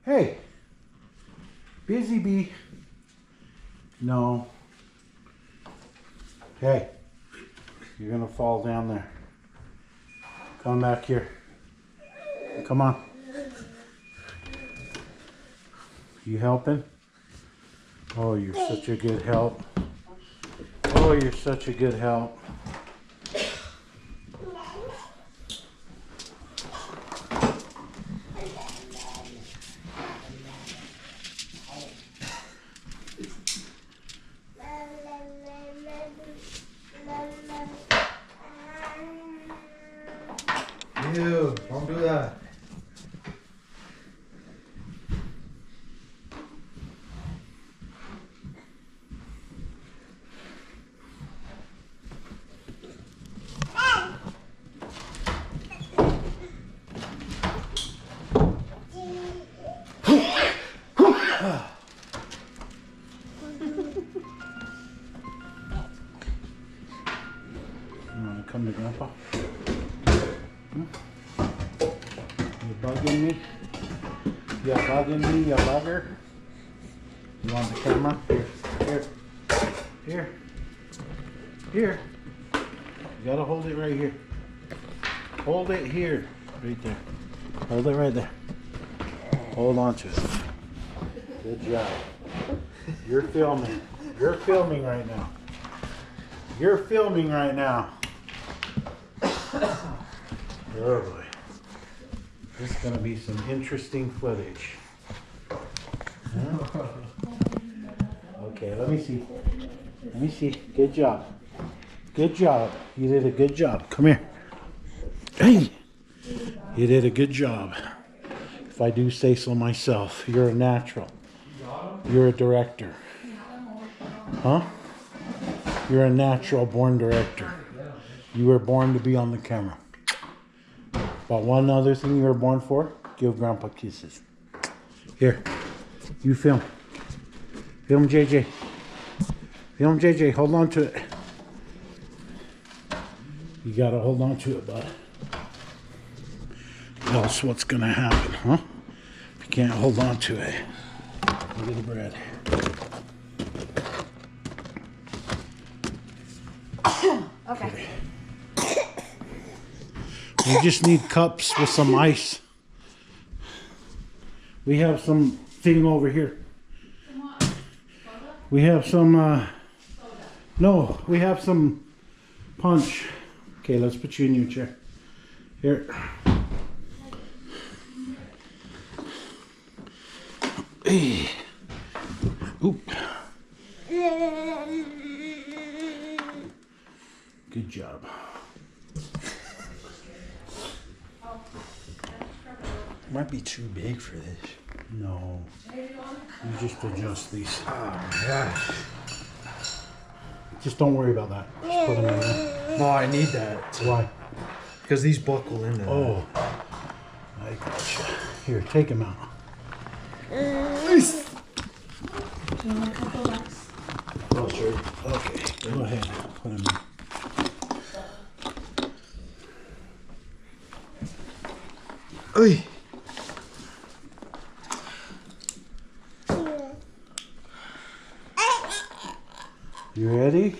Hey. Busy bee. No. Hey. You're gonna fall down there. Come back here. Come on. You helping? Oh, you're such a good help. Oh, you're such a good help. Ew, don't do that. You want to come to Grandpa? You bugging me? You bugging me, you bugger? You want the camera? Here. Here. You gotta hold it right here. Hold it here. Right there. Hold it right there. Hold on to it. Good job. You're filming. You're filming right now. You're filming right now. Oh boy. This is going to be some interesting footage. Huh? Okay, let me see. Let me see. Good job. Good job. You did a good job. Come here. Hey! You did a good job. If I do say so myself. You're a natural. You're a director. Huh? You're a natural born director. You were born to be on the camera. But one other thing you were born for, give Grandpa kisses. Here, you film. Film JJ. Film JJ, hold on to it. You gotta hold on to it, bud. Else what's gonna happen, huh? If you can't hold on to it. Look at the bread. Okay. We just need cups with some ice. We have some thing over here. We have some, no, we have some punch. Okay, let's put you in your chair. Here. Hey. Oop. Good job. Might be too big for this. No. You just adjust these. Oh my gosh. Just don't worry about that. Just put them in there. No, I need that. Why? Because these buckle into that. Oh. I gotcha. Here, take them out. Oh, sure. Okay, go ahead. Put them in. Oy. You ready?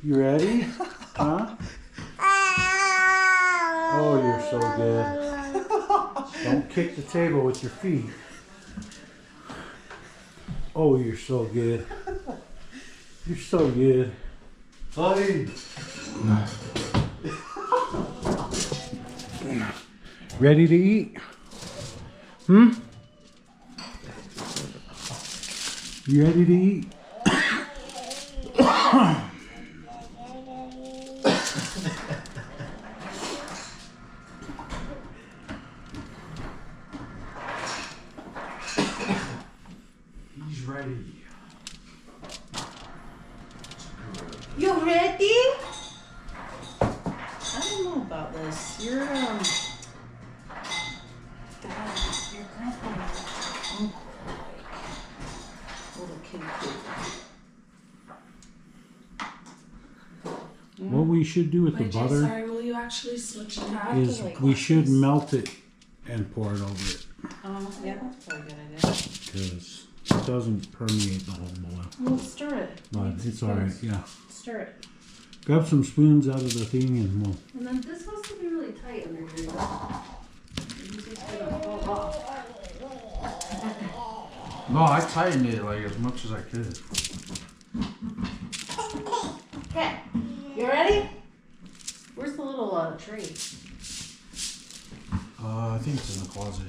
You ready? Huh? Oh, you're so good. Don't kick the table with your feet. Oh, you're so good. You're so good. Oy. Ready to eat? Hmm? You ready to eat? He's ready. You ready? I don't know about this. Your dad, your grandpa, little kid. What we should do with the Wait, butter sorry, will you actually switch tabs? is we should melt it and pour it over it. Yeah, that's probably a good idea. because it doesn't permeate the whole boil. We'll stir it. But it's alright, yeah. Stir it. Grab some spoons out of the thing and we'll. And then this has to be really tight under here. This is gonna fall off. No, I tightened it like as much as I could. Okay, you ready? Where's the little tray? I think it's in the closet.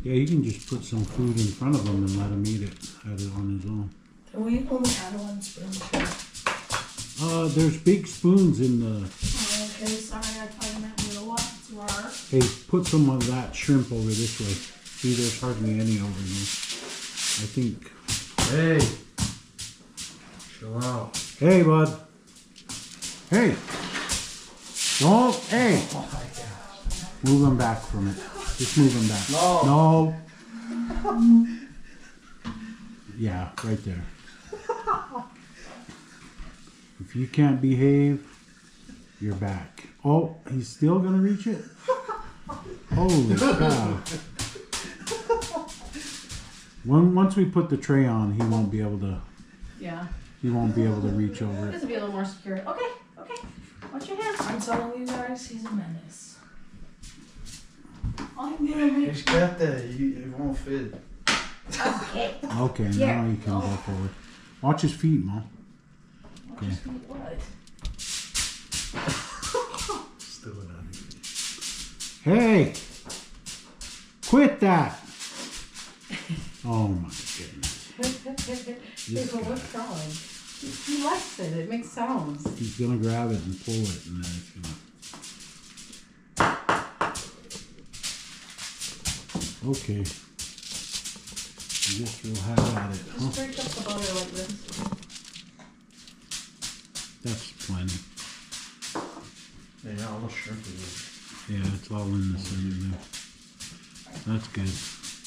Yeah, you can just put some food in front of him and let him eat it. Have it on his own. Can we only add one spoon? There's big spoons in the. Oh, okay, sorry, I thought you meant little ones were. Hey, put some of that shrimp over this way. See, there's hardly any over here. I think. Hey! Chill out. Hey, bud. Hey. Don't. Hey. Move him back from it. Just move him back. No. No. Yeah, right there. If you can't behave, you're back. Oh, he's still gonna reach it? Holy cow. Once we put the tray on, he won't be able to Yeah. reach over This it. will be a little more secure. Okay, okay. Watch your hands. I'm telling you guys, he's a menace. I'm gonna make He's got that. It won't fit. Okay. Okay, now he can go forward. Watch his feet, Mom. Okay. what? Still not. Hey! Quit that! Oh my goodness. This Well, guy. what's wrong? He likes it. It makes sounds. He's gonna grab it and pull it, and then it's gonna. Okay. I guess we'll have at it, huh? Just break up the butter like this. That's plenty. Yeah, all the shrimp is Yeah, it's all in the center there. That's good.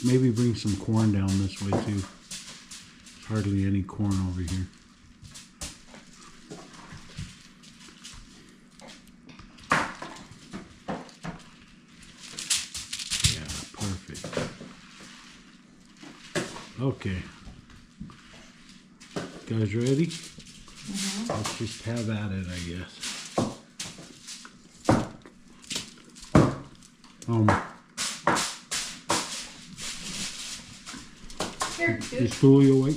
Maybe bring some corn down this way too. There's hardly any corn over here. Yeah, perfect. Okay. Guys ready? Let's just have at it, I guess. Here, Is dude. Julio awake?